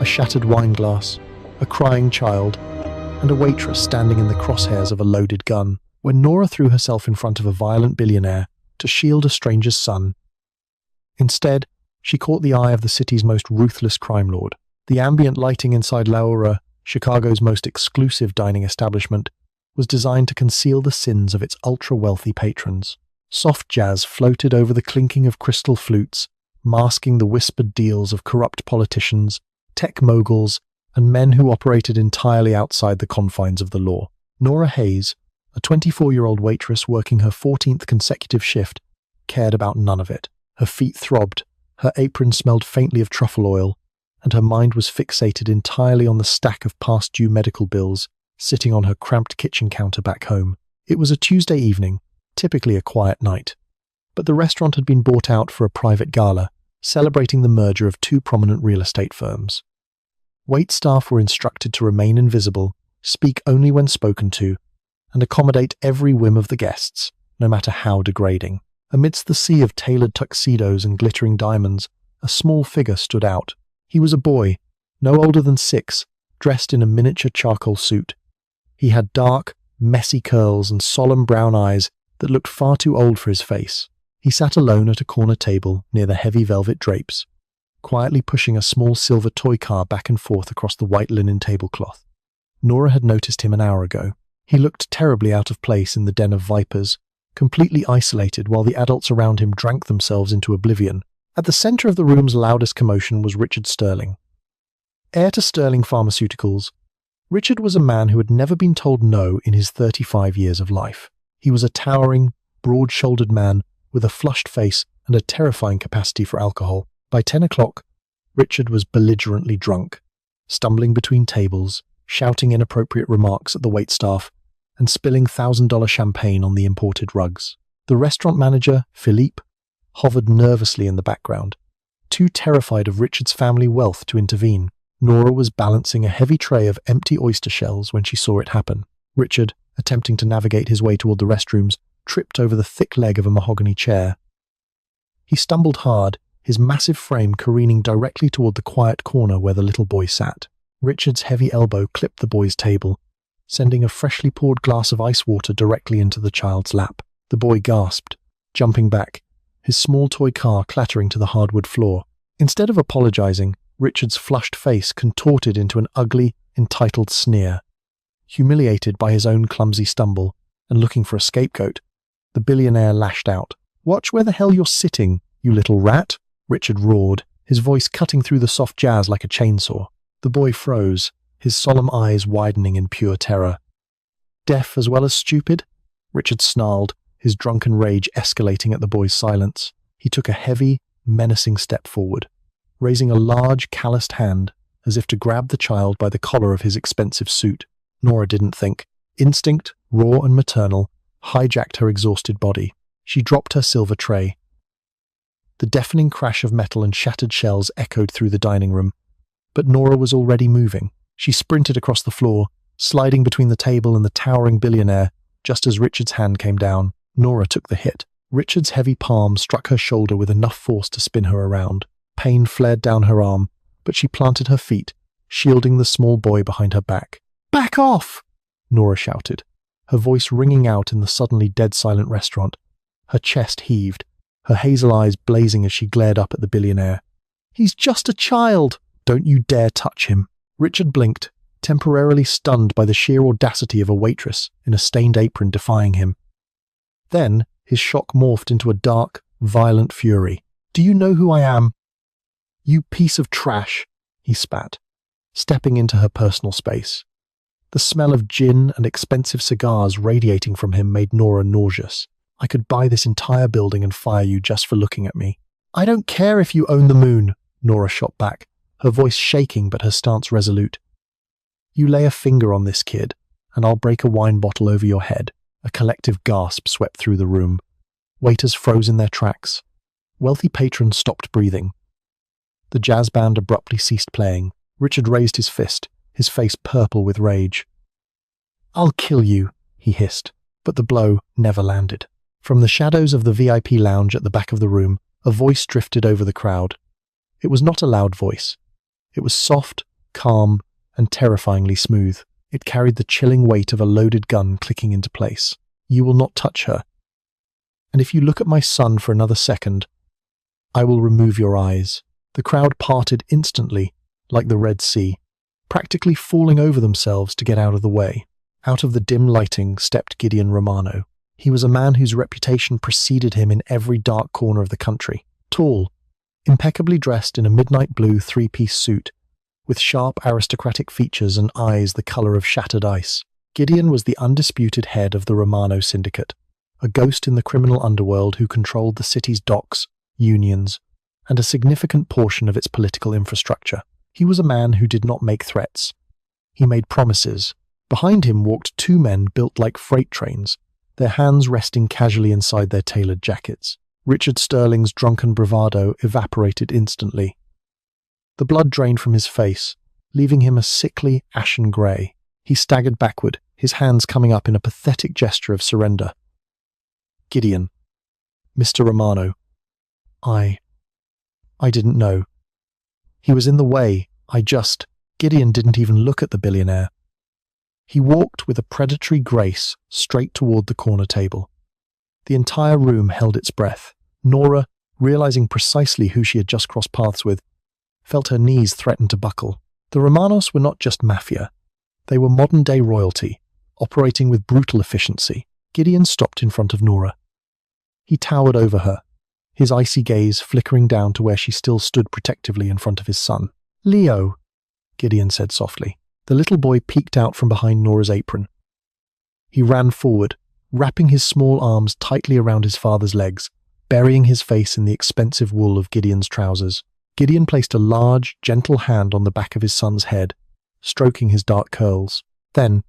a shattered wine glass, a crying child, and a waitress standing in the crosshairs of a loaded gun, when Nora threw herself in front of a violent billionaire to shield a stranger's son. Instead, she caught the eye of the city's most ruthless crime lord. The ambient lighting inside Laura, Chicago's most exclusive dining establishment, was designed to conceal the sins of its ultra-wealthy patrons. Soft jazz floated over the clinking of crystal flutes, masking the whispered deals of corrupt politicians, tech moguls, and men who operated entirely outside the confines of the law. Nora Hayes, a 24-year-old waitress working her 14th consecutive shift, cared about none of it. Her feet throbbed, her apron smelled faintly of truffle oil, and her mind was fixated entirely on the stack of past-due medical bills sitting on her cramped kitchen counter back home. It was a Tuesday evening, typically a quiet night, but the restaurant had been bought out for a private gala, celebrating the merger of two prominent real estate firms. Wait staff were instructed to remain invisible, speak only when spoken to, and accommodate every whim of the guests, no matter how degrading. Amidst the sea of tailored tuxedos and glittering diamonds, a small figure stood out. He was a boy, no older than 6, dressed in a miniature charcoal suit. He had dark, messy curls and solemn brown eyes that looked far too old for his face. He sat alone at a corner table near the heavy velvet drapes, quietly pushing a small silver toy car back and forth across the white linen tablecloth. Nora had noticed him an hour ago. He looked terribly out of place in the den of vipers, completely isolated while the adults around him drank themselves into oblivion. At the center of the room's loudest commotion was Richard Sterling. Heir to Sterling Pharmaceuticals, Richard was a man who had never been told no in his 35 years of life. He was a towering, broad-shouldered man with a flushed face and a terrifying capacity for alcohol. By 10 o'clock, Richard was belligerently drunk, stumbling between tables, shouting inappropriate remarks at the waitstaff, and spilling $1,000 champagne on the imported rugs. The restaurant manager, Philippe, hovered nervously in the background, too terrified of Richard's family wealth to intervene. Nora was balancing a heavy tray of empty oyster shells when she saw it happen. Richard, attempting to navigate his way toward the restrooms, tripped over the thick leg of a mahogany chair. He stumbled hard, his massive frame careening directly toward the quiet corner where the little boy sat. Richard's heavy elbow clipped the boy's table, sending a freshly poured glass of ice water directly into the child's lap. The boy gasped, jumping back, his small toy car clattering to the hardwood floor. Instead of apologizing, Richard's flushed face contorted into an ugly, entitled sneer. Humiliated by his own clumsy stumble, and looking for a scapegoat, the billionaire lashed out. "Watch where the hell you're sitting, you little rat," Richard roared, his voice cutting through the soft jazz like a chainsaw. The boy froze, his solemn eyes widening in pure terror. "Deaf as well as stupid?" Richard snarled, his drunken rage escalating at the boy's silence. He took a heavy, menacing step forward, raising a large, calloused hand as if to grab the child by the collar of his expensive suit. Nora didn't think. Instinct, raw and maternal, hijacked her exhausted body. She dropped her silver tray. The deafening crash of metal and shattered shells echoed through the dining room, but Nora was already moving. She sprinted across the floor, sliding between the table and the towering billionaire just as Richard's hand came down. Nora took the hit. Richard's heavy palm struck her shoulder with enough force to spin her around. Pain flared down her arm, but she planted her feet, shielding the small boy behind her back. "Back off!" Nora shouted, her voice ringing out in the suddenly dead-silent restaurant. Her chest heaved, her hazel eyes blazing as she glared up at the billionaire. "He's just a child! Don't you dare touch him!" Richard blinked, temporarily stunned by the sheer audacity of a waitress in a stained apron defying him. Then, his shock morphed into a dark, violent fury. "Do you know who I am?" "You piece of trash," he spat, stepping into her personal space. The smell of gin and expensive cigars radiating from him made Nora nauseous. "I could buy this entire building and fire you just for looking at me." "I don't care if you own the moon," Nora shot back, her voice shaking but her stance resolute. "You lay a finger on this kid, and I'll break a wine bottle over your head." A collective gasp swept through the room. Waiters froze in their tracks. Wealthy patrons stopped breathing. The jazz band abruptly ceased playing. Richard raised his fist, his face purple with rage. "I'll kill you," he hissed, but the blow never landed. From the shadows of the VIP lounge at the back of the room, a voice drifted over the crowd. It was not a loud voice. It was soft, calm, and terrifyingly smooth. It carried the chilling weight of a loaded gun clicking into place. "You will not touch her. And if you look at my son for another second, I will remove your eyes." The crowd parted instantly, like the Red Sea, practically falling over themselves to get out of the way. Out of the dim lighting stepped Gideon Romano. He was a man whose reputation preceded him in every dark corner of the country. Tall, impeccably dressed in a midnight blue three-piece suit, with sharp aristocratic features and eyes the color of shattered ice, Gideon was the undisputed head of the Romano Syndicate, a ghost in the criminal underworld who controlled the city's docks, unions, and a significant portion of its political infrastructure. He was a man who did not make threats. He made promises. Behind him walked two men built like freight trains, their hands resting casually inside their tailored jackets. Richard Sterling's drunken bravado evaporated instantly. The blood drained from his face, leaving him a sickly, ashen grey. He staggered backward, his hands coming up in a pathetic gesture of surrender. "Gideon. Mr. Romano. I didn't know. He was in the way. Gideon didn't even look at the billionaire. He walked with a predatory grace straight toward the corner table. The entire room held its breath. Nora, realizing precisely who she had just crossed paths with, felt her knees threaten to buckle. The Romanos were not just Mafia. They were modern-day royalty, operating with brutal efficiency. Gideon stopped in front of Nora. He towered over her, his icy gaze flickering down to where she still stood protectively in front of his son. "Leo," Gideon said softly. The little boy peeked out from behind Nora's apron. He ran forward, wrapping his small arms tightly around his father's legs, burying his face in the expensive wool of Gideon's trousers. Gideon placed a large, gentle hand on the back of his son's head, stroking his dark curls. Then,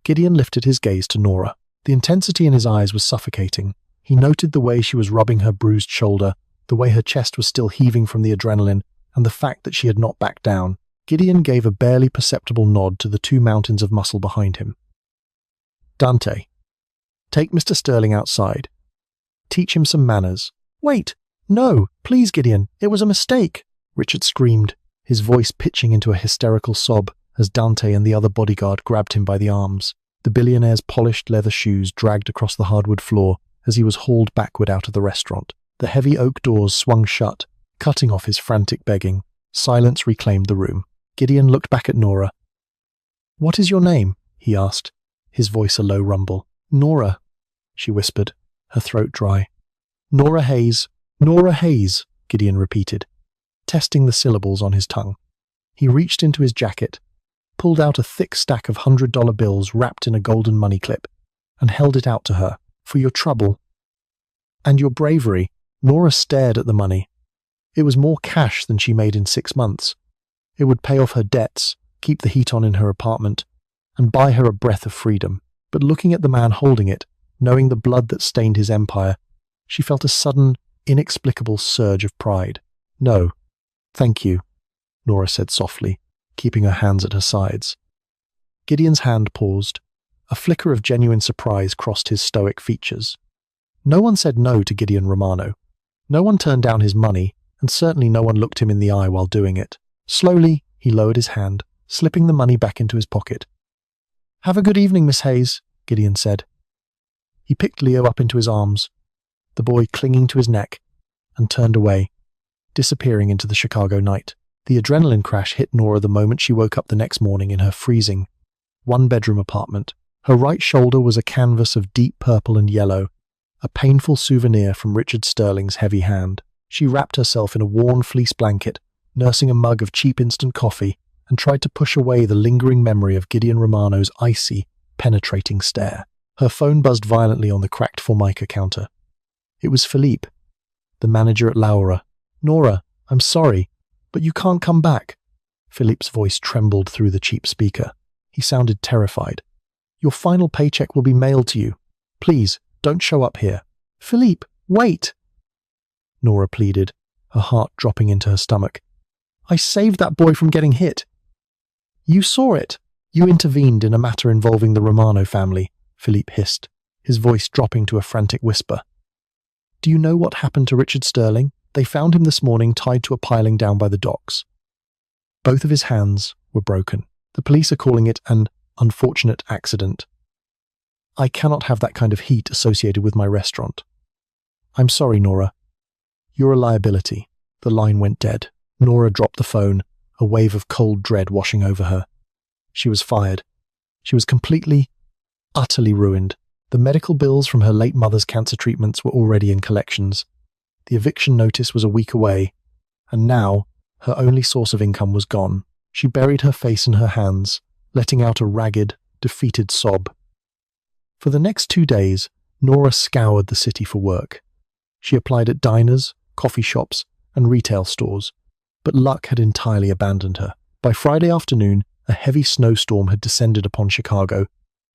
Gideon lifted his gaze to Nora. The intensity in his eyes was suffocating. He noted the way she was rubbing her bruised shoulder, the way her chest was still heaving from the adrenaline, and the fact that she had not backed down. Gideon gave a barely perceptible nod to the two mountains of muscle behind him. "Dante, take Mr. Sterling outside. Teach him some manners." "Wait! No! Please, Gideon! It was a mistake!" Richard screamed, his voice pitching into a hysterical sob as Dante and the other bodyguard grabbed him by the arms. The billionaire's polished leather shoes dragged across the hardwood floor as he was hauled backward out of the restaurant. The heavy oak doors swung shut, cutting off his frantic begging. Silence reclaimed the room. Gideon looked back at Nora. "What is your name?" he asked, his voice a low rumble. "Nora," she whispered, her throat dry. "Nora Hayes. Nora Hayes," Gideon repeated, testing the syllables on his tongue. He reached into his jacket, pulled out a thick stack of $100 bills wrapped in a golden money clip, and held it out to her. "For your trouble and your bravery." Nora stared at the money. It was more cash than she made in 6 months. It would pay off her debts, keep the heat on in her apartment, and buy her a breath of freedom. But looking at the man holding it, knowing the blood that stained his empire, she felt a sudden, inexplicable surge of pride. "No, thank you," Nora said softly, keeping her hands at her sides. Gideon's hand paused. A flicker of genuine surprise crossed his stoic features. No one said no to Gideon Romano. No one turned down his money, and certainly no one looked him in the eye while doing it. Slowly, he lowered his hand, slipping the money back into his pocket. "Have a good evening, Miss Hayes," Gideon said. He picked Leo up into his arms, the boy clinging to his neck, and turned away, disappearing into the Chicago night. The adrenaline crash hit Nora the moment she woke up the next morning in her freezing, one-bedroom apartment. Her right shoulder was a canvas of deep purple and yellow, a painful souvenir from Richard Sterling's heavy hand. She wrapped herself in a worn fleece blanket, nursing a mug of cheap instant coffee, and tried to push away the lingering memory of Gideon Romano's icy, penetrating stare. Her phone buzzed violently on the cracked Formica counter. It was Philippe, the manager at Laura. "Nora, I'm sorry, but you can't come back." Philippe's voice trembled through the cheap speaker. He sounded terrified. "Your final paycheck will be mailed to you. Please, don't show up here." "Philippe, wait!" Nora pleaded, her heart dropping into her stomach. "I saved that boy from getting hit." "You saw it. You intervened in a matter involving the Romano family," Philippe hissed, his voice dropping to a frantic whisper. "Do you know what happened to Richard Sterling? They found him this morning tied to a piling down by the docks." Both of his hands were broken. The police are calling it an unfortunate accident. I cannot have that kind of heat associated with my restaurant. I'm sorry, Nora. You're a liability. The line went dead. Nora dropped the phone, a wave of cold dread washing over her. She was fired. She was completely, utterly ruined. The medical bills from her late mother's cancer treatments were already in collections. The eviction notice was a week away, and now her only source of income was gone. She buried her face in her hands, letting out a ragged, defeated sob. For the next 2 days, Nora scoured the city for work. She applied at diners, coffee shops, and retail stores, but luck had entirely abandoned her. By Friday afternoon, a heavy snowstorm had descended upon Chicago,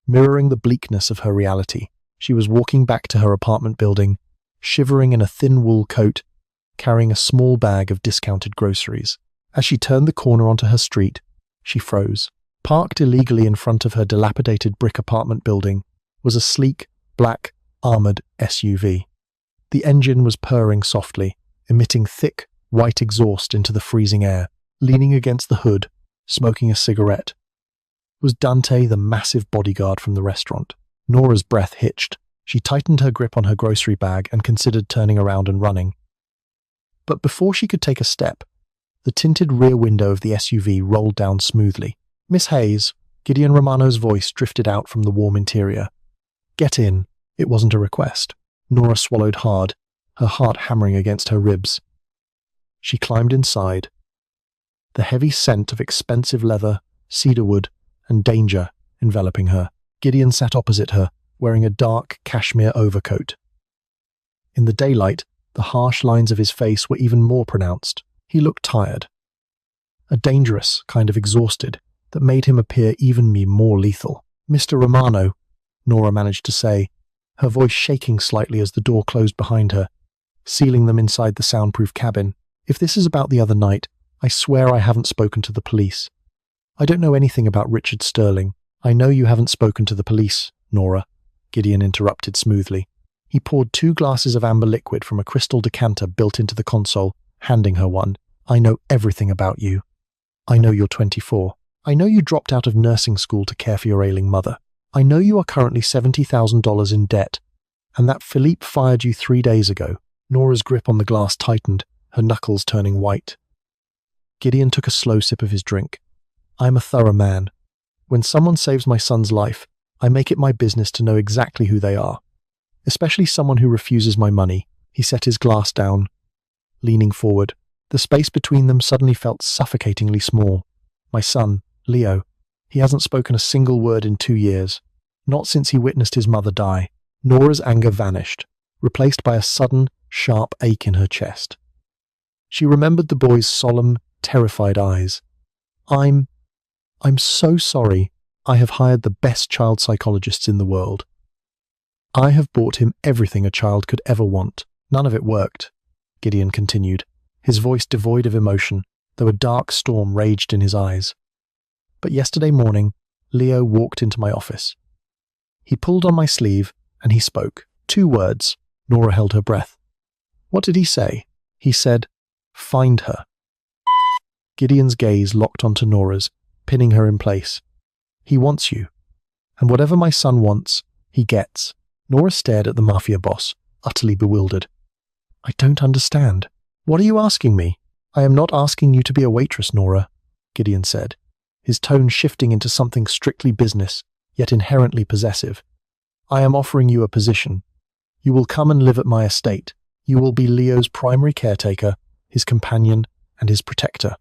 mirroring the bleakness of her reality. She was walking back to her apartment building, shivering in a thin wool coat, carrying a small bag of discounted groceries. As she turned the corner onto her street, she froze. Parked illegally in front of her dilapidated brick apartment building was a sleek, black, armored SUV. The engine was purring softly, emitting thick, white exhaust into the freezing air. Leaning against the hood, smoking a cigarette, was Dante, the massive bodyguard from the restaurant. Nora's breath hitched. She tightened her grip on her grocery bag and considered turning around and running. But before she could take a step, the tinted rear window of the SUV rolled down smoothly. "Miss Hayes," Gideon Romano's voice drifted out from the warm interior. "Get in." It wasn't a request. Nora swallowed hard, her heart hammering against her ribs. She climbed inside, the heavy scent of expensive leather, cedarwood, and danger enveloping her. Gideon sat opposite her, wearing a dark cashmere overcoat. In the daylight, the harsh lines of his face were even more pronounced. He looked tired. A dangerous kind of exhausted that made him appear even more lethal. "Mr. Romano," Nora managed to say, her voice shaking slightly as the door closed behind her, sealing them inside the soundproof cabin. "If this is about the other night, I swear I haven't spoken to the police. I don't know anything about Richard Sterling." "I know you haven't spoken to the police, Nora," Gideon interrupted smoothly. He poured 2 glasses of amber liquid from a crystal decanter built into the console, handing her one. "I know everything about you. I know you're 24. I know you dropped out of nursing school to care for your ailing mother. I know you are currently $70,000 in debt, and that Philippe fired you 3 days ago." Nora's grip on the glass tightened, her knuckles turning white. Gideon took a slow sip of his drink. "I'm a thorough man. When someone saves my son's life, I make it my business to know exactly who they are, especially someone who refuses my money." He set his glass down, leaning forward. The space between them suddenly felt suffocatingly small. "My son, Leo, he hasn't spoken a single word in 2 years, not since he witnessed his mother die." Nora's anger vanished, replaced by a sudden, sharp ache in her chest. She remembered the boy's solemn, terrified eyes. I'm so sorry. I have hired the best child psychologists in the world. I have bought him everything a child could ever want. None of it worked," Gideon continued, his voice devoid of emotion, though a dark storm raged in his eyes. "But yesterday morning, Leo walked into my office. He pulled on my sleeve, and he spoke. 2 words." Nora held her breath. "What did he say?" "He said, 'Find her.'" Gideon's gaze locked onto Nora's, pinning her in place. "He wants you. And whatever my son wants, he gets." Nora stared at the Mafia boss, utterly bewildered. "I don't understand. What are you asking me?" "I am not asking you to be a waitress, Nora," Gideon said, his tone shifting into something strictly business, yet inherently possessive. "I am offering you a position. You will come and live at my estate. You will be Leo's primary caretaker, his companion, and his protector.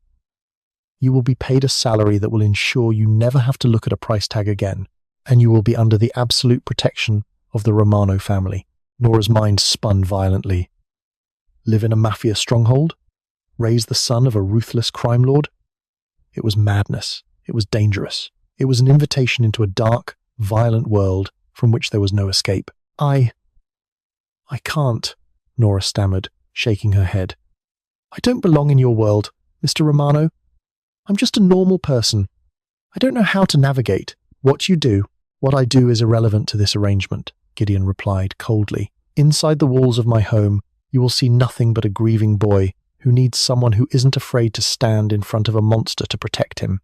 You will be paid a salary that will ensure you never have to look at a price tag again, and you will be under the absolute protection of the Romano family." Nora's mind spun violently. Live in a Mafia stronghold? Raise the son of a ruthless crime lord? It was madness. It was dangerous. It was an invitation into a dark, violent world from which there was no escape. I can't," Nora stammered, shaking her head. "I don't belong in your world, Mr. Romano. I'm just a normal person. I don't know how to navigate. What you do, what I do is irrelevant to this arrangement," Gideon replied coldly. "Inside the walls of my home, you will see nothing but a grieving boy who needs someone who isn't afraid to stand in front of a monster to protect him.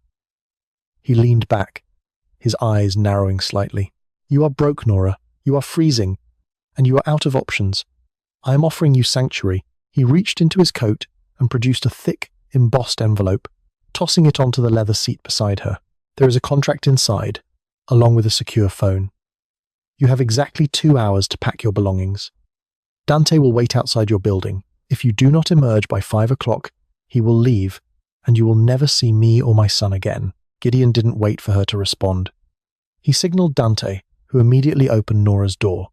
He leaned back, his eyes narrowing slightly. You are broke, Nora. You are freezing, and you are out of options. I am offering you sanctuary. He reached into his coat and produced a thick, embossed envelope, tossing it onto the leather seat beside her. There is a contract inside, along with a secure phone. You have exactly 2 hours to pack your belongings. Dante will wait outside your building. If you do not emerge by 5 o'clock, he will leave, and you will never see me or my son again. Gideon didn't wait for her to respond. He signaled Dante, who immediately opened Nora's door.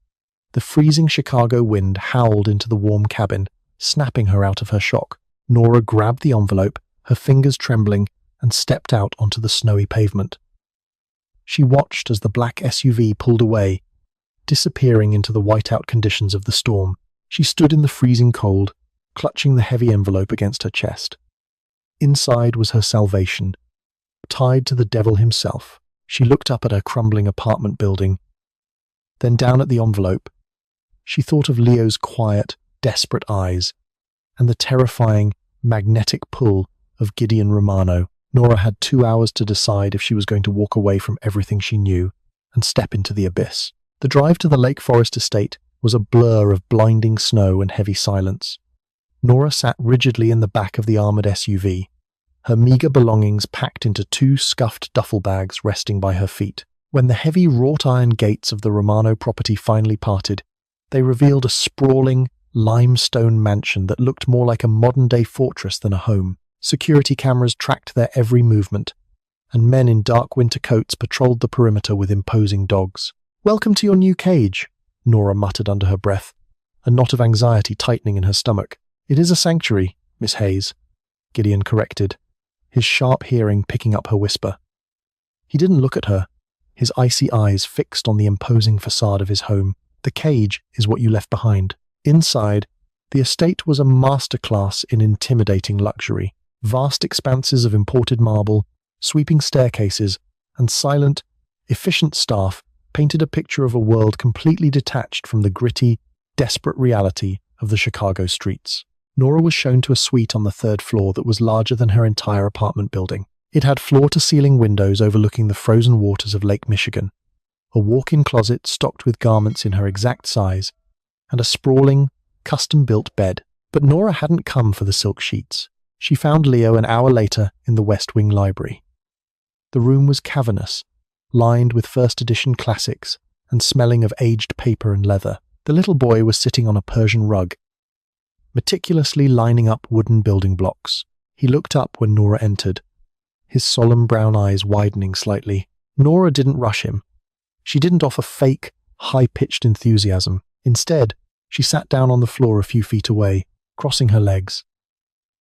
The freezing Chicago wind howled into the warm cabin, snapping her out of her shock. Nora grabbed the envelope, her fingers trembling, and stepped out onto the snowy pavement. She watched as the black SUV pulled away, disappearing into the whiteout conditions of the storm. She stood in the freezing cold, clutching the heavy envelope against her chest. Inside was her salvation, tied to the devil himself. She looked up at her crumbling apartment building, then down at the envelope. She thought of Leo's quiet, desperate eyes, and the terrifying, magnetic pull of Gideon Romano. Nora had 2 hours to decide if she was going to walk away from everything she knew and step into the abyss. The drive to the Lake Forest estate was a blur of blinding snow and heavy silence. Nora sat rigidly in the back of the armored SUV, her meager belongings packed into 2 scuffed duffel bags resting by her feet. When the heavy wrought-iron gates of the Romano property finally parted, they revealed a sprawling, limestone mansion that looked more like a modern-day fortress than a home. Security cameras tracked their every movement, and men in dark winter coats patrolled the perimeter with imposing dogs. "Welcome to your new cage," Nora muttered under her breath, a knot of anxiety tightening in her stomach. "It is a sanctuary, Miss Hayes," Gideon corrected, his sharp hearing picking up her whisper. He didn't look at her, his icy eyes fixed on the imposing facade of his home. The cage is what you left behind. Inside, the estate was a masterclass in intimidating luxury. Vast expanses of imported marble, sweeping staircases, and silent, efficient staff painted a picture of a world completely detached from the gritty, desperate reality of the Chicago streets. Nora was shown to a suite on the 3rd floor that was larger than her entire apartment building. It had floor-to-ceiling windows overlooking the frozen waters of Lake Michigan, a walk-in closet stocked with garments in her exact size, and a sprawling, custom-built bed. But Nora hadn't come for the silk sheets. She found Leo an hour later in the West Wing library. The room was cavernous, lined with first-edition classics and smelling of aged paper and leather. The little boy was sitting on a Persian rug, meticulously lining up wooden building blocks. He looked up when Nora entered, his solemn brown eyes widening slightly. Nora didn't rush him. She didn't offer fake, high-pitched enthusiasm. Instead, she sat down on the floor a few feet away, crossing her legs.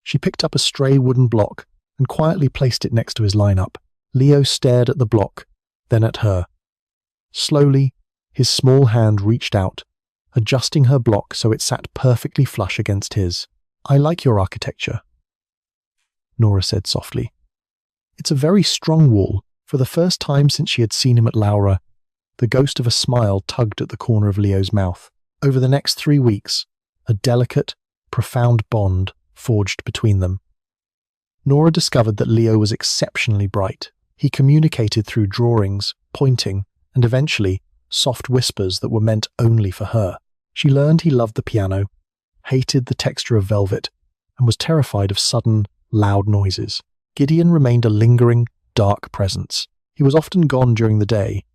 She picked up a stray wooden block and quietly placed it next to his lineup. Leo stared at the block, then at her. Slowly, his small hand reached out, adjusting her block so it sat perfectly flush against his. "I like your architecture," Nora said softly. "It's a very strong wall." For the first time since she had seen him at Laura, the ghost of a smile tugged at the corner of Leo's mouth. Over the next 3 weeks, a delicate, profound bond forged between them. Nora discovered that Leo was exceptionally bright. He communicated through drawings, pointing, and eventually soft whispers that were meant only for her. She learned he loved the piano, hated the texture of velvet, and was terrified of sudden, loud noises. Gideon remained a lingering, dark presence. He was often gone during the day,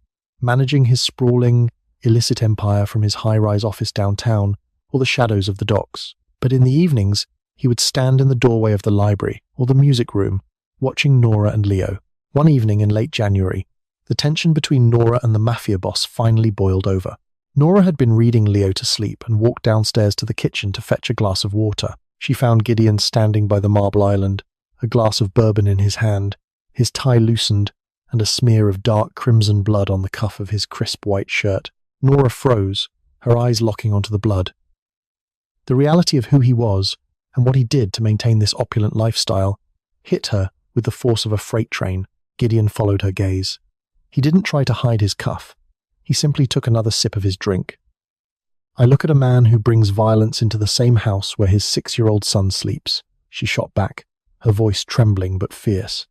managing his sprawling, illicit empire from his high-rise office downtown or the shadows of the docks. But in the evenings, he would stand in the doorway of the library or the music room, watching Nora and Leo. One evening in late January, the tension between Nora and the Mafia boss finally boiled over. Nora had been reading Leo to sleep and walked downstairs to the kitchen to fetch a glass of water. She found Gideon standing by the marble island, a glass of bourbon in his hand, his tie loosened, and a smear of dark crimson blood on the cuff of his crisp white shirt. Nora froze, her eyes locking onto the blood. The reality of who he was, and what he did to maintain this opulent lifestyle, hit her with the force of a freight train. Gideon followed her gaze. He didn't try to hide his cuff. He simply took another sip of his drink. "I look at a man who brings violence into the same house where his 6-year-old son sleeps," she shot back, her voice trembling but fierce.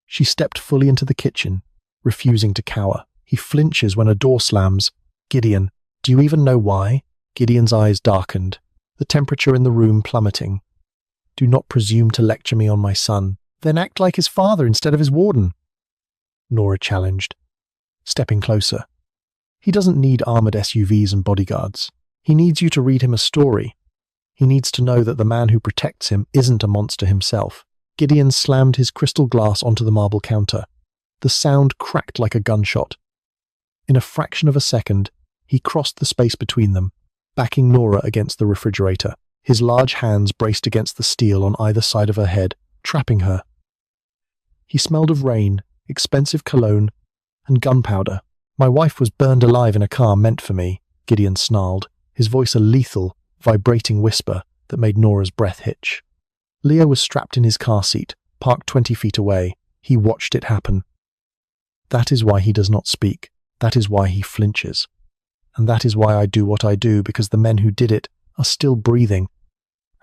She stepped fully into the kitchen, refusing to cower. He flinches when a door slams. Gideon, do you even know why? Gideon's eyes darkened, the temperature in the room plummeting. Do not presume to lecture me on my son. Then act like his father instead of his warden, Nora challenged, stepping closer. He doesn't need armored SUVs and bodyguards. He needs you to read him a story. He needs to know that the man who protects him isn't a monster himself. Gideon slammed his crystal glass onto the marble counter. The sound cracked like a gunshot. In a fraction of a second, he crossed the space between them, backing Nora against the refrigerator. His large hands braced against the steel on either side of her head, trapping her. He smelled of rain, expensive cologne, and gunpowder. My wife was burned alive in a car meant for me, Gideon snarled, his voice a lethal, vibrating whisper that made Nora's breath hitch. Leo was strapped in his car seat, parked 20 feet away. He watched it happen. That is why he does not speak. That is why he flinches. And that is why I do what I do, because the men who did it are still breathing.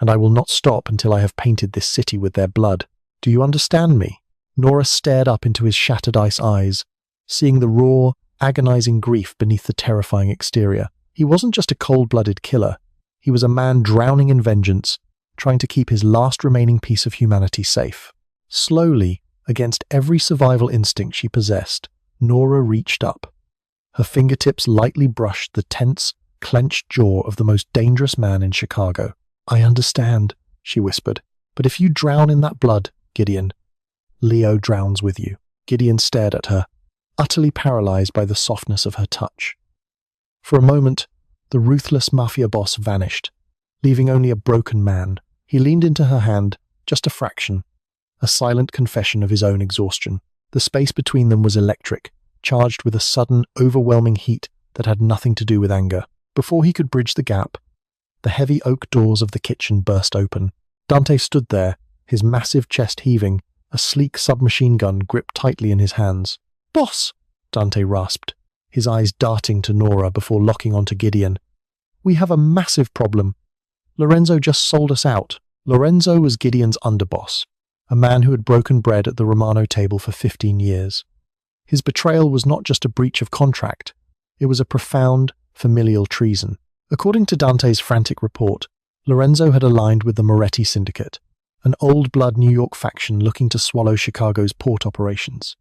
And I will not stop until I have painted this city with their blood. Do you understand me? Nora stared up into his shattered ice eyes, seeing the raw, agonizing grief beneath the terrifying exterior. He wasn't just a cold-blooded killer. He was a man drowning in vengeance, trying to keep his last remaining piece of humanity safe. Slowly, against every survival instinct she possessed, Nora reached up. Her fingertips lightly brushed the tense, clenched jaw of the most dangerous man in Chicago. I understand, she whispered, but if you drown in that blood, Gideon, Leo drowns with you. Gideon stared at her, utterly paralyzed by the softness of her touch. For a moment, the ruthless Mafia boss vanished, leaving only a broken man. He leaned into her hand, just a fraction, a silent confession of his own exhaustion. The space between them was electric, charged with a sudden, overwhelming heat that had nothing to do with anger. Before he could bridge the gap, the heavy oak doors of the kitchen burst open. Dante stood there, his massive chest heaving, a sleek submachine gun gripped tightly in his hands. "Boss!" Dante rasped, his eyes darting to Nora before locking onto Gideon. "We have a massive problem. Lorenzo just sold us out." Lorenzo was Gideon's underboss, a man who had broken bread at the Romano table for 15 years. His betrayal was not just a breach of contract, it was a profound, familial treason. According to Dante's frantic report, Lorenzo had aligned with the Moretti Syndicate, an old-blood New York faction looking to swallow Chicago's port operations.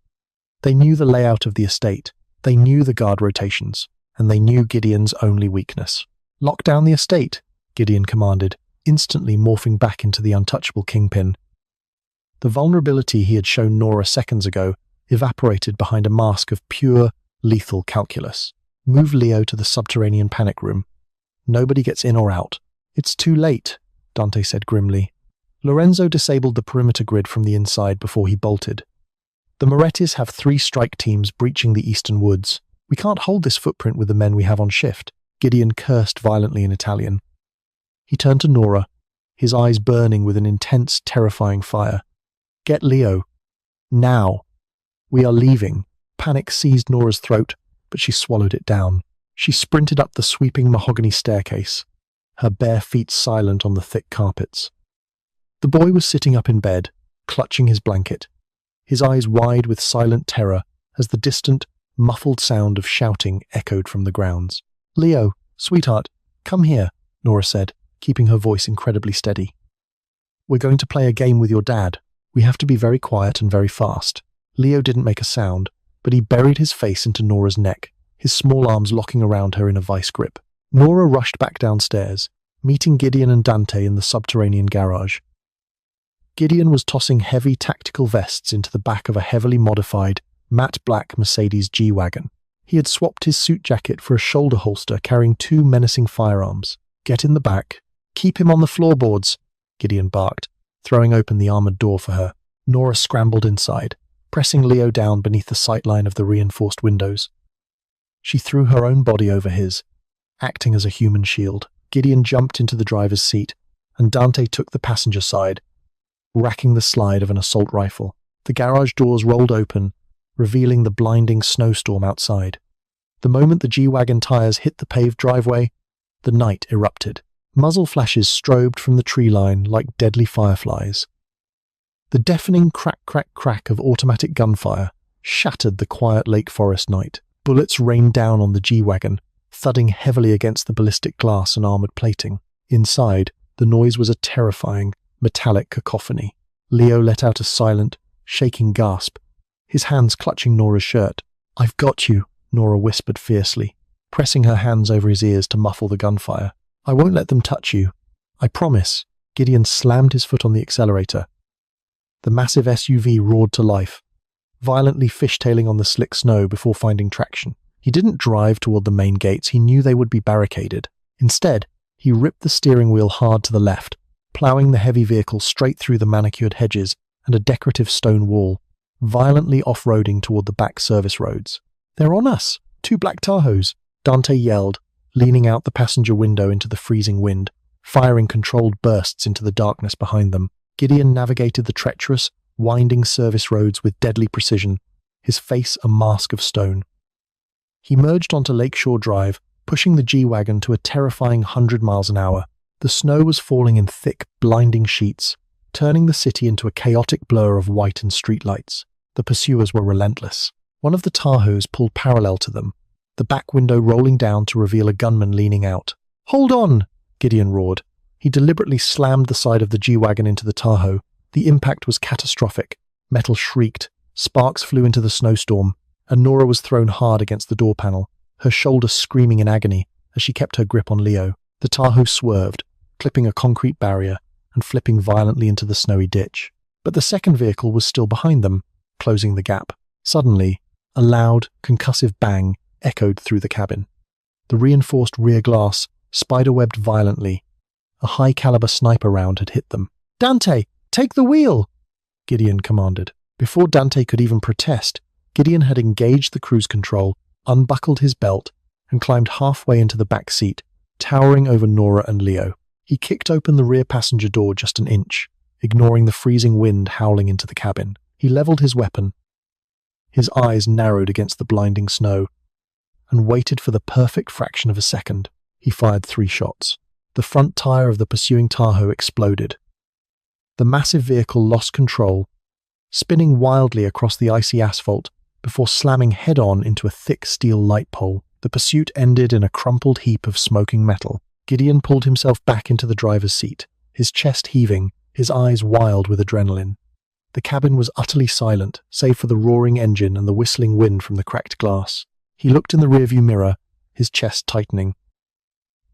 They knew the layout of the estate, they knew the guard rotations, and they knew Gideon's only weakness. "Lock down the estate," Gideon commanded, instantly morphing back into the untouchable kingpin. The vulnerability he had shown Nora seconds ago evaporated behind a mask of pure, lethal calculus. "Move Leo to the subterranean panic room. Nobody gets in or out." "It's too late," Dante said grimly. Lorenzo disabled the perimeter grid from the inside before he bolted. "The Morettis have 3 strike teams breaching the eastern woods. We can't hold this footprint with the men we have on shift." Gideon cursed violently in Italian. He turned to Nora, his eyes burning with an intense, terrifying fire. "Get Leo. Now. We are leaving." Panic seized Nora's throat, but she swallowed it down. She sprinted up the sweeping mahogany staircase, her bare feet silent on the thick carpets. The boy was sitting up in bed, clutching his blanket, his eyes wide with silent terror as the distant, muffled sound of shouting echoed from the grounds. "Leo, sweetheart, come here," Nora said, keeping her voice incredibly steady. "We're going to play a game with your dad. We have to be very quiet and very fast." Leo didn't make a sound, but he buried his face into Nora's neck, his small arms locking around her in a vice grip. Nora rushed back downstairs, meeting Gideon and Dante in the subterranean garage. Gideon was tossing heavy tactical vests into the back of a heavily modified, matte black Mercedes G-Wagon. He had swapped his suit jacket for a shoulder holster carrying 2 menacing firearms. "Get in the back. Keep him on the floorboards," Gideon barked, throwing open the armored door for her. Nora scrambled inside, pressing Leo down beneath the sightline of the reinforced windows. She threw her own body over his, acting as a human shield. Gideon jumped into the driver's seat, and Dante took the passenger side, racking the slide of an assault rifle. The garage doors rolled open, revealing the blinding snowstorm outside. The moment the G-Wagon tires hit the paved driveway, the night erupted. Muzzle flashes strobed from the tree line like deadly fireflies. The deafening crack, crack, crack of automatic gunfire shattered the quiet Lake Forest night. Bullets rained down on the G-Wagon, thudding heavily against the ballistic glass and armored plating. Inside, the noise was a terrifying, metallic cacophony. Leo let out a silent, shaking gasp, his hands clutching Nora's shirt. "I've got you," Nora whispered fiercely, pressing her hands over his ears to muffle the gunfire. "I won't let them touch you. I promise." Gideon slammed his foot on the accelerator. The massive SUV roared to life, violently fishtailing on the slick snow before finding traction. He didn't drive toward the main gates, he knew they would be barricaded. Instead, he ripped the steering wheel hard to the left, ploughing the heavy vehicle straight through the manicured hedges and a decorative stone wall, violently off-roading toward the back service roads. "They're on us! 2 black Tahoes!" Dante yelled, leaning out the passenger window into the freezing wind, firing controlled bursts into the darkness behind them. Gideon navigated the treacherous, winding service roads with deadly precision, his face a mask of stone. He merged onto Lakeshore Drive, pushing the G-Wagon to a terrifying 100 miles an hour. The snow was falling in thick, blinding sheets, turning the city into a chaotic blur of white and streetlights. The pursuers were relentless. One of the Tahoes pulled parallel to them, the back window rolling down to reveal a gunman leaning out. "Hold on!" Gideon roared. He deliberately slammed the side of the G-Wagon into the Tahoe. The impact was catastrophic. Metal shrieked, sparks flew into the snowstorm, and Nora was thrown hard against the door panel, her shoulder screaming in agony as she kept her grip on Leo. The Tahoe swerved, clipping a concrete barrier and flipping violently into the snowy ditch. But the second vehicle was still behind them, closing the gap. Suddenly, a loud, concussive bang echoed through the cabin. The reinforced rear glass spiderwebbed violently. A high-caliber sniper round had hit them. "Dante, take the wheel!" Gideon commanded. Before Dante could even protest, Gideon had engaged the cruise control, unbuckled his belt, and climbed halfway into the back seat, towering over Nora and Leo. He kicked open the rear passenger door just an inch, ignoring the freezing wind howling into the cabin. He leveled his weapon. His eyes narrowed against the blinding snow, and waited for the perfect fraction of a second. He fired 3 shots. The front tire of the pursuing Tahoe exploded. The massive vehicle lost control, spinning wildly across the icy asphalt before slamming head-on into a thick steel light pole. The pursuit ended in a crumpled heap of smoking metal. Gideon pulled himself back into the driver's seat, his chest heaving, his eyes wild with adrenaline. The cabin was utterly silent, save for the roaring engine and the whistling wind from the cracked glass. He looked in the rearview mirror, his chest tightening.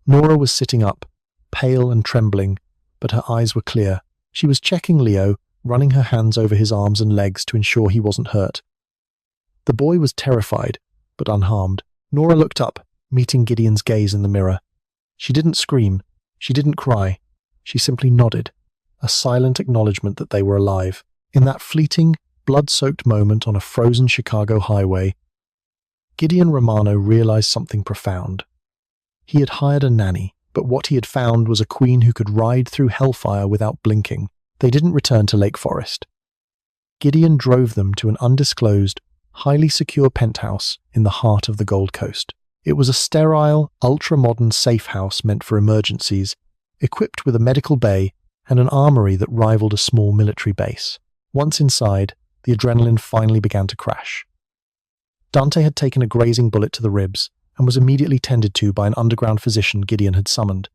Nora was sitting up, pale and trembling, but her eyes were clear. She was checking Leo, running her hands over his arms and legs to ensure he wasn't hurt. The boy was terrified, but unharmed. Nora looked up, meeting Gideon's gaze in the mirror. She didn't scream. She didn't cry. She simply nodded, a silent acknowledgement that they were alive. In that fleeting, blood-soaked moment on a frozen Chicago highway, Gideon Romano realized something profound. He had hired a nanny, but what he had found was a queen who could ride through hellfire without blinking. They didn't return to Lake Forest. Gideon drove them to an undisclosed, highly secure penthouse in the heart of the Gold Coast. It was a sterile, ultra-modern safe house meant for emergencies, equipped with a medical bay and an armory that rivaled a small military base. Once inside, the adrenaline finally began to crash. Dante had taken a grazing bullet to the ribs and was immediately tended to by an underground physician Gideon had summoned.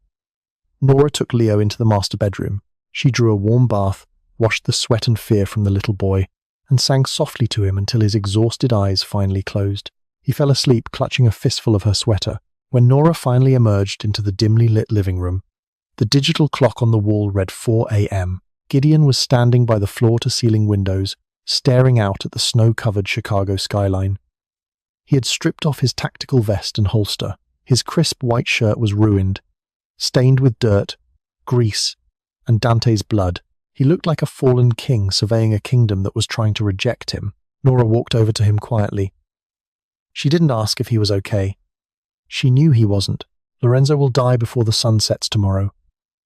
Nora took Leo into the master bedroom. She drew a warm bath, washed the sweat and fear from the little boy, and sang softly to him until his exhausted eyes finally closed. He fell asleep clutching a fistful of her sweater. When Nora finally emerged into the dimly lit living room, the digital clock on the wall read 4 a.m. Gideon was standing by the floor-to-ceiling windows, staring out at the snow-covered Chicago skyline. He had stripped off his tactical vest and holster. His crisp white shirt was ruined, stained with dirt, grease, and Dante's blood. He looked like a fallen king surveying a kingdom that was trying to reject him. Nora walked over to him quietly. She didn't ask if he was okay. She knew he wasn't. "Lorenzo will die before the sun sets tomorrow,"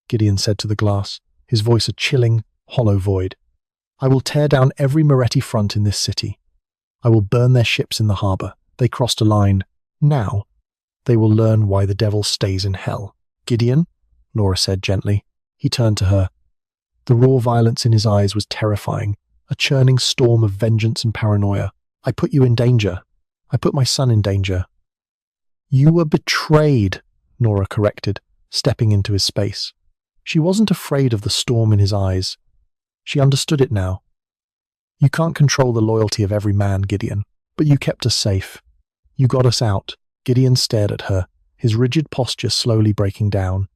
Gideon said to the glass, his voice a chilling, hollow void. "I will tear down every Moretti front in this city. I will burn their ships in the harbor. They crossed a line. Now, they will learn why the devil stays in hell." "Gideon?" Nora said gently. He turned to her. The raw violence in his eyes was terrifying, a churning storm of vengeance and paranoia. I put you in danger. I put my son in danger. You were betrayed, Nora corrected, stepping into his space. She wasn't afraid of the storm in his eyes. She understood it now. You can't control the loyalty of every man, Gideon, but you kept us safe. You got us out. Gideon stared at her, his rigid posture slowly breaking down.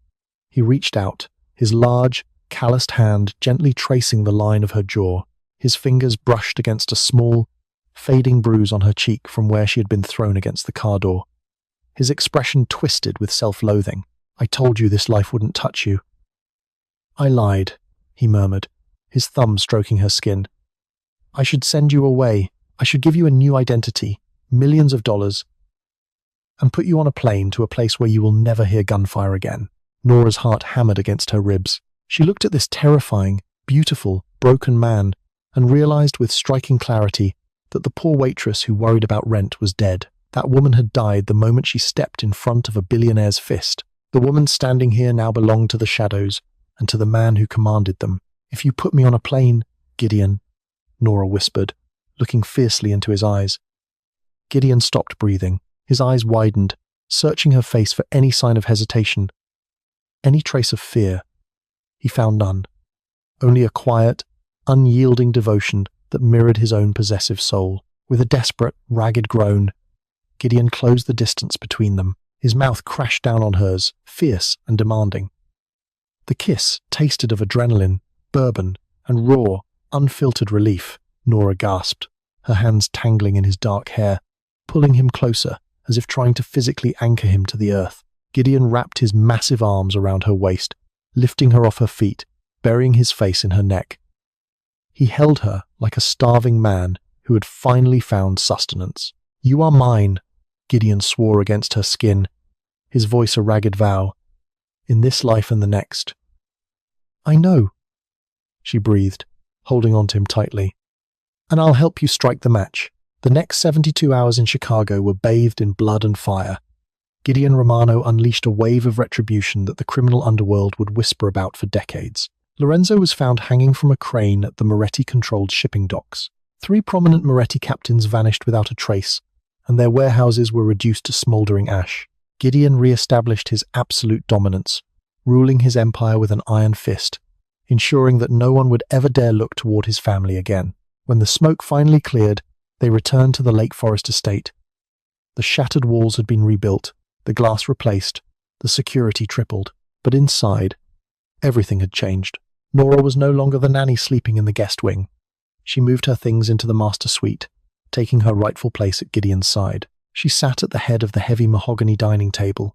He reached out, his large, calloused hand gently tracing the line of her jaw. His fingers brushed against a small, fading bruise on her cheek from where she had been thrown against the car door. His expression twisted with self-loathing. I told you this life wouldn't touch you. I lied, he murmured, his thumb stroking her skin. I should send you away. I should give you a new identity, millions of dollars, and put you on a plane to a place where you will never hear gunfire again. Nora's heart hammered against her ribs. She looked at this terrifying, beautiful, broken man and realized with striking clarity that the poor waitress who worried about rent was dead. That woman had died the moment she stepped in front of a billionaire's fist. The woman standing here now belonged to the shadows and to the man who commanded them. If you put me on a plane, Gideon, Nora whispered, looking fiercely into his eyes. Gideon stopped breathing. His eyes widened, searching her face for any sign of hesitation, any trace of fear. He found none, only a quiet, unyielding devotion that mirrored his own possessive soul. With a desperate, ragged groan, Gideon closed the distance between them. His mouth crashed down on hers, fierce and demanding. The kiss tasted of adrenaline, bourbon, and raw, unfiltered relief. Nora gasped, her hands tangling in his dark hair, pulling him closer, as if trying to physically anchor him to the earth. Gideon wrapped his massive arms around her waist, lifting her off her feet, burying his face in her neck. He held her like a starving man who had finally found sustenance. You are mine, Gideon swore against her skin, his voice a ragged vow. In this life and the next. I know, she breathed, holding on to him tightly. And I'll help you strike the match. The next 72 hours in Chicago were bathed in blood and fire. Gideon Romano unleashed a wave of retribution that the criminal underworld would whisper about for decades. Lorenzo was found hanging from a crane at the Moretti-controlled shipping docks. 3 prominent Moretti captains vanished without a trace, and their warehouses were reduced to smoldering ash. Gideon re-established his absolute dominance, ruling his empire with an iron fist, ensuring that no one would ever dare look toward his family again. When the smoke finally cleared, they returned to the Lake Forest estate. The shattered walls had been rebuilt, the glass replaced, the security tripled. But inside, everything had changed. Nora was no longer the nanny sleeping in the guest wing. She moved her things into the master suite, taking her rightful place at Gideon's side. She sat at the head of the heavy mahogany dining table,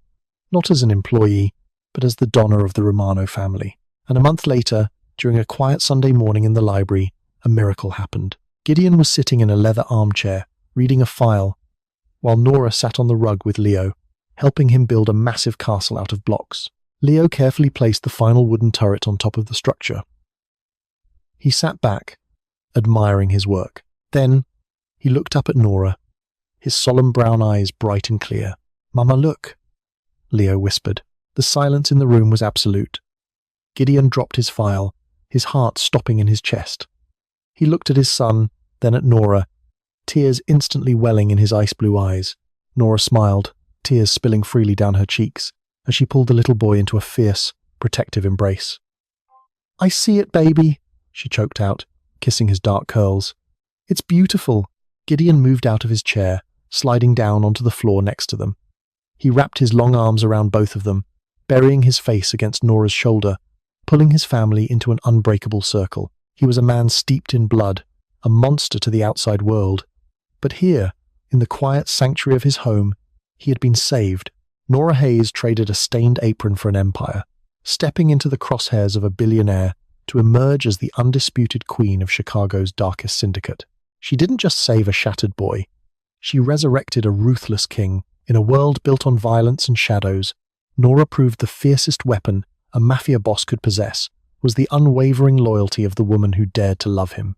not as an employee, but as the donna of the Romano family. And a month later, during a quiet Sunday morning in the library, a miracle happened. Gideon was sitting in a leather armchair, reading a file, while Nora sat on the rug with Leo, helping him build a massive castle out of blocks. Leo carefully placed the final wooden turret on top of the structure. He sat back, admiring his work. Then, he looked up at Nora, his solemn brown eyes bright and clear. "Mama, look," Leo whispered. The silence in the room was absolute. Gideon dropped his file, his heart stopping in his chest. He looked at his son, then at Nora, tears instantly welling in his ice-blue eyes. Nora smiled, tears spilling freely down her cheeks, as she pulled the little boy into a fierce, protective embrace. "I see it, baby," she choked out, kissing his dark curls. "It's beautiful." Gideon moved out of his chair, sliding down onto the floor next to them. He wrapped his long arms around both of them, burying his face against Nora's shoulder, pulling his family into an unbreakable circle. He was a man steeped in blood, a monster to the outside world. But here, in the quiet sanctuary of his home, he had been saved. Nora Hayes traded a stained apron for an empire, stepping into the crosshairs of a billionaire to emerge as the undisputed queen of Chicago's darkest syndicate. She didn't just save a shattered boy. She resurrected a ruthless king. In a world built on violence and shadows, Nora proved the fiercest weapon a Mafia boss could possess was the unwavering loyalty of the woman who dared to love him.